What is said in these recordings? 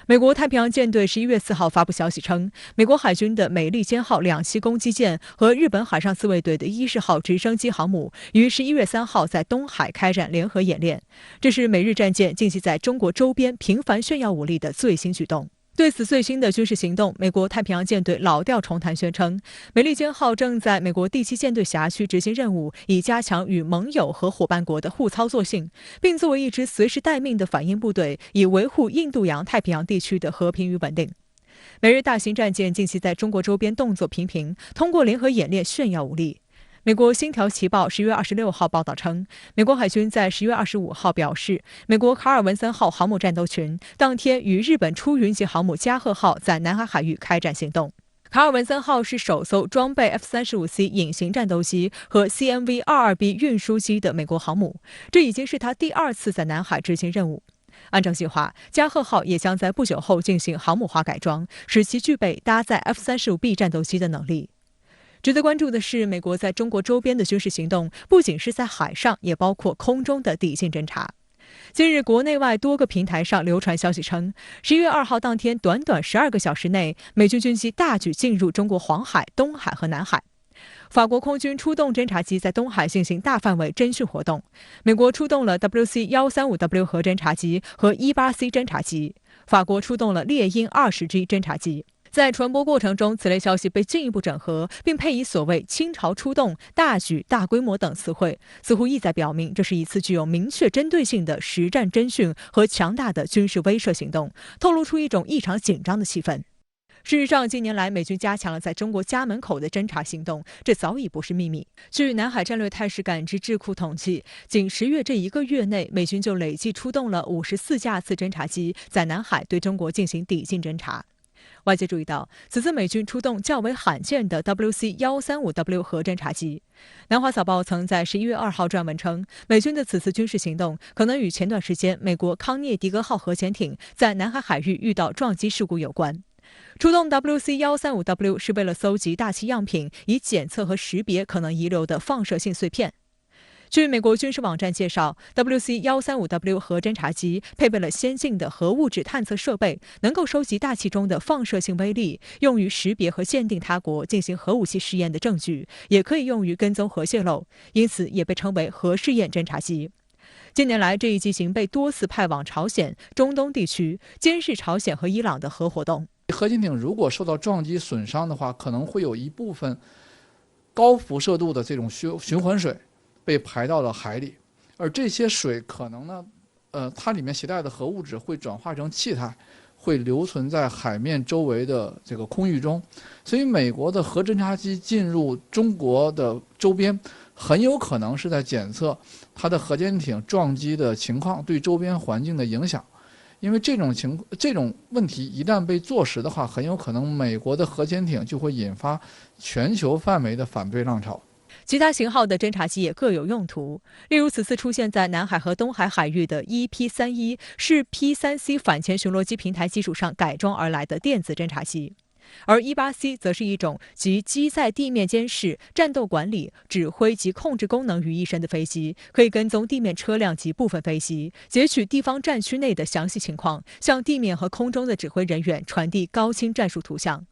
美国太平洋舰队11月4号发布消息称，美国海军的美利坚号2栖攻击舰和日本海上自卫队的伊势号直升机航母于11月3号在东海开展联合演练，这是美日战舰近期在中国周边频繁炫耀武力的最新举动。对此最新的军事行动，美国太平洋舰队老调重弹，宣称美利坚号正在美国第7舰队辖区执行任务，以加强与盟友和伙伴国的互操作性，并作为一支随时待命的反应部队，以维护印度洋太平洋地区的和平与稳定。美日大型战舰近期在中国周边动作频频，通过联合演练炫耀武力。美国《星条旗报》10月26号报道称，美国海军在10月25号表示，美国卡尔文森号航母战斗群当天与日本出云级航母加贺号在南海海域开展行动。卡尔文森号是首艘装备 F-35C 隐形战斗机和 CMV-22B 运输机的美国航母，这已经是它第2次在南海执行任务。按照计划，加贺号也将在不久后进行航母化改装，使其具备搭载 F-35B 战斗机的能力。值得关注的是，美国在中国周边的军事行动不仅是在海上，也包括空中的抵近侦察。近日，国内外多个平台上流传消息称，11月2号当天短短12个小时内，美军军机大举进入中国黄海、东海和南海。法国空军出动侦察机在东海进行大范围侦讯活动，美国出动了 WC-135W 核侦察机和 18C 侦察机，法国出动了猎鹰 20G 侦察机。在传播过程中，此类消息被进一步整合，并配以所谓倾巢出动、大举、大规模等词汇，似乎意在表明这是一次具有明确针对性的实战侦讯和强大的军事威慑行动，透露出一种异常紧张的气氛。事实上，近年来美军加强了在中国家门口的侦察行动，这早已不是秘密。据南海战略态势感知智库统计，仅10月这1个月内，美军就累计出动了54架次侦察机，在南海对中国进行抵近侦察。外界注意到，此次美军出动较为罕见的 WC-135W 核侦察机。南华早报曾在11月2号撰文称，美军的此次军事行动可能与前段时间美国康涅狄格号核潜艇在南海海域遇到撞击事故有关。出动 WC-135W 是为了搜集大气样品，以检测和识别可能遗留的放射性碎片。据美国军事网站介绍， WC-135W 核侦察机配备了先进的核物质探测设备，能够收集大气中的放射性微粒，用于识别和鉴定他国进行核武器试验的证据，也可以用于跟踪核泄漏，因此也被称为核试验侦察机。近年来，这一机型被多次派往朝鲜、中东地区，监视朝鲜和伊朗的核活动。核潜艇如果受到撞击损伤的话，可能会有一部分高辐射度的这种循环水被排到了海里，而这些水可能呢，它里面携带的核物质会转化成气态，会留存在海面周围的这个空域中。所以，美国的核侦察机进入中国的周边，很有可能是在检测它的核潜艇撞击的情况对周边环境的影响。因为这种问题一旦被坐实的话，很有可能美国的核潜艇就会引发全球范围的反对浪潮。其他型号的侦察机也各有用途，例如此次出现在南海和东海海域的 EP-31是 P-3C 反潜巡逻机平台基础上改装而来的电子侦察机，而 18C 则是一种集机在地面监视、战斗管理、指挥及控制功能于一身的飞机，可以跟踪地面车辆及部分飞机，截取地方战区内的详细情况，向地面和空中的指挥人员传递高清战术图像。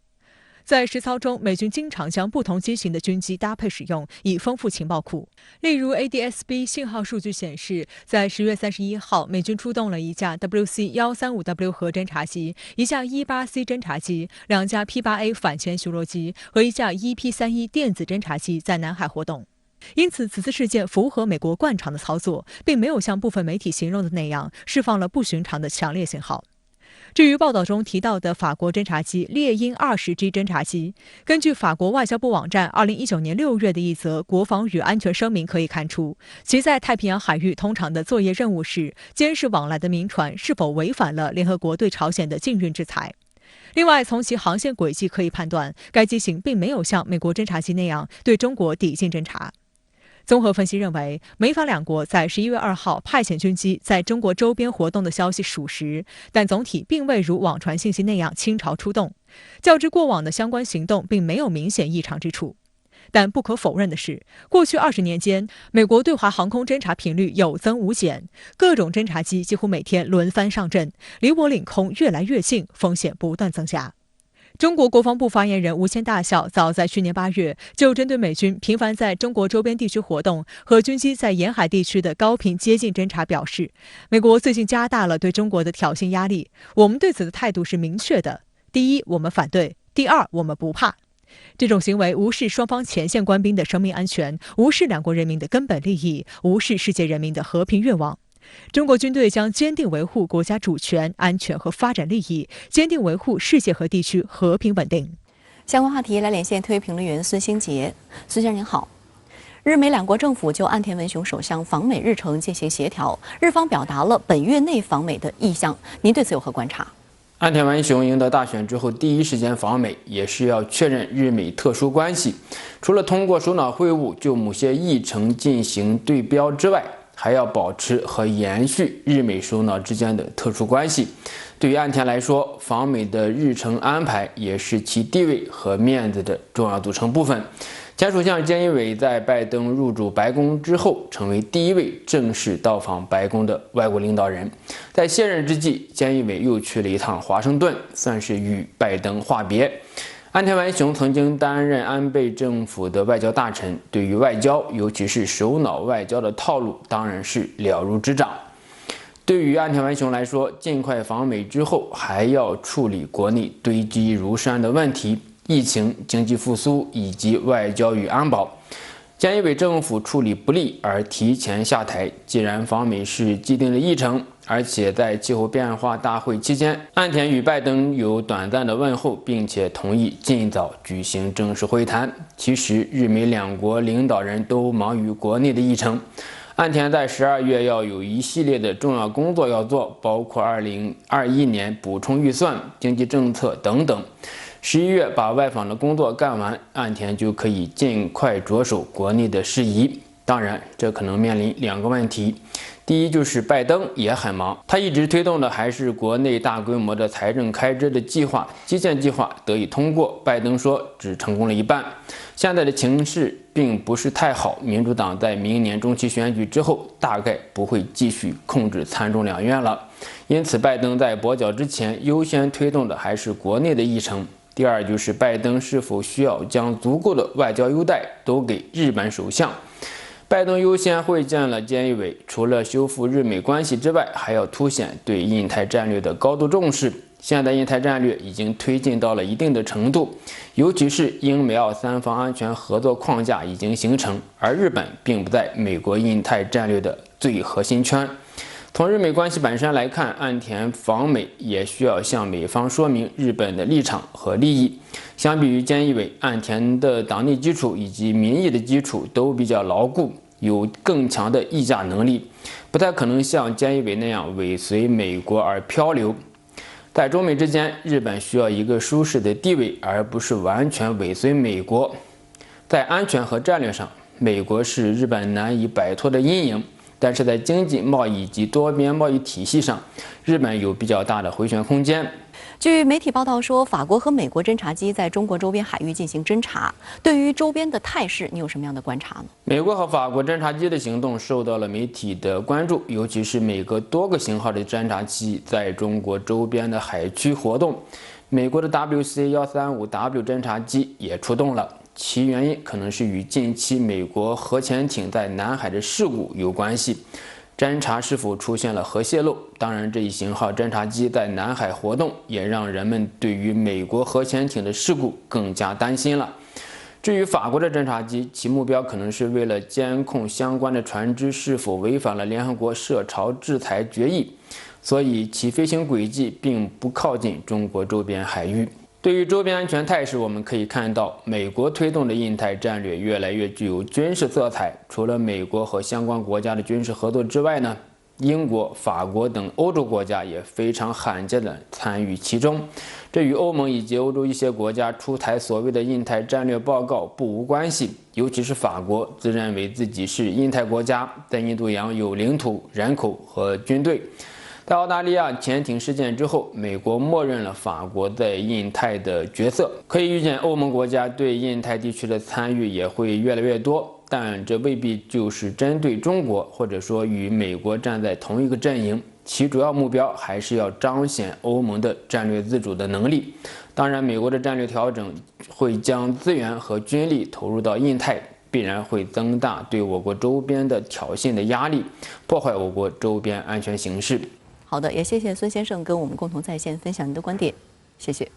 在实操中，美军经常将不同机型的军机搭配使用，以丰富情报库。例如 ，ADS-B 信号数据显示，在10月31号，美军出动了一架 WC-135W 核侦察机、一架 18C 侦察机、2架 P-8A 反潜巡逻机和一架 EP-31电子侦察机在南海活动。因此，此次事件符合美国惯常的操作，并没有像部分媒体形容的那样释放了不寻常的强烈信号。至于报道中提到的法国侦察机猎鹰 20G 侦察机，根据法国外交部网站2019年6月的一则国防与安全声明可以看出，其在太平洋海域通常的作业任务是监视往来的民船是否违反了联合国对朝鲜的禁运制裁。另外，从其航线轨迹可以判断，该机型并没有像美国侦察机那样对中国抵近侦察。综合分析认为，美法两国在11月2号派遣军机在中国周边活动的消息属实，但总体并未如网传信息那样倾巢出动。较之过往的相关行动，并没有明显异常之处。但不可否认的是，过去20年间，美国对华航空侦察频率有增无减，各种侦察机几乎每天轮番上阵，离我领空越来越近，风险不断增加。中国国防部发言人吴谦大校早在去年8月就针对美军频繁在中国周边地区活动和军机在沿海地区的高频接近侦察表示，美国最近加大了对中国的挑衅压力，我们对此的态度是明确的：第一，我们反对；第二，我们不怕。这种行为无视双方前线官兵的生命安全，无视两国人民的根本利益，无视世界人民的和平愿望。中国军队将坚定维护国家主权、安全和发展利益，坚定维护世界和地区和平稳定。相关话题来连线特约评论员孙兴杰。孙先生您好，日美两国政府就岸田文雄首相访美日程进行协调，日方表达了本月内访美的意向，您对此有何观察？岸田文雄赢得大选之后，第一时间访美，也是要确认日美特殊关系。除了通过首脑会晤就某些议程进行对标之外，还要保持和延续日美首脑之间的特殊关系。对于岸田来说，访美的日程安排也是其地位和面子的重要组成部分。前首相菅义伟在拜登入主白宫之后，成为第一位正式到访白宫的外国领导人。在卸任之际，菅义伟又去了一趟华盛顿，算是与拜登话别。岸田文雄曾经担任安倍政府的外交大臣，对于外交，尤其是首脑外交的套路，当然是了如指掌。对于岸田文雄来说，尽快访美之后，还要处理国内堆积如山的问题，疫情、经济复苏以及外交与安保。菅义伟政府处理不力而提前下台，既然访美是既定的议程，而且在气候变化大会期间，岸田与拜登有短暂的问候，并且同意尽早举行正式会谈。其实日美两国领导人都忙于国内的议程，岸田在12月要有一系列的重要工作要做，包括2021年补充预算、经济政策等等。11月把外访的工作干完，岸田就可以尽快着手国内的事宜。当然，这可能面临2个问题。第一就是拜登也很忙，他一直推动的还是国内大规模的财政开支的计划，基建计划得以通过，拜登说只成功了一半。现在的情势并不是太好，民主党在明年中期选举之后，大概不会继续控制参众两院了。因此，拜登在跛脚之前优先推动的还是国内的议程。第二就是拜登是否需要将足够的外交优待都给日本首相。拜登优先会见了菅义伟，除了修复日美关系之外，还要凸显对印太战略的高度重视。现在印太战略已经推进到了一定的程度，尤其是英美澳3方安全合作框架已经形成，而日本并不在美国印太战略的最核心圈。从日美关系本身来看，岸田访美也需要向美方说明日本的立场和利益。相比于菅义伟，岸田的党内基础以及民意的基础都比较牢固，有更强的议价能力，不太可能像菅义伟那样尾随美国而漂流。在中美之间，日本需要一个舒适的地位，而不是完全尾随美国。在安全和战略上，美国是日本难以摆脱的阴影。但是在经济、贸易以及多边贸易体系上，日本有比较大的回旋空间。据媒体报道说，法国和美国侦察机在中国周边海域进行侦察。对于周边的态势，你有什么样的观察呢？美国和法国侦察机的行动受到了媒体的关注，尤其是每个多个型号的侦察机在中国周边的海区活动。美国的 WC-135W 侦察机也出动了。其原因可能是与近期美国核潜艇在南海的事故有关系，侦察是否出现了核泄漏。当然，这一型号侦察机在南海活动，也让人们对于美国核潜艇的事故更加担心了。至于法国的侦察机，其目标可能是为了监控相关的船只是否违反了联合国涉潮制裁决议，所以其飞行轨迹并不靠近中国周边海域。对于周边安全态势，我们可以看到，美国推动的印太战略越来越具有军事色彩。除了美国和相关国家的军事合作之外呢，英国、法国等欧洲国家也非常罕见地参与其中。这与欧盟以及欧洲一些国家出台所谓的印太战略报告不无关系。尤其是法国自认为自己是印太国家，在印度洋有领土、人口和军队。在澳大利亚潜艇事件之后，美国默认了法国在印太的角色，可以预见欧盟国家对印太地区的参与也会越来越多。但这未必就是针对中国，或者说与美国站在同一个阵营。其主要目标还是要彰显欧盟的战略自主的能力。当然，美国的战略调整会将资源和军力投入到印太，必然会增大对我国周边的挑衅的压力，破坏我国周边安全形势。好的，也谢谢孙先生跟我们共同在线分享您的观点，谢谢。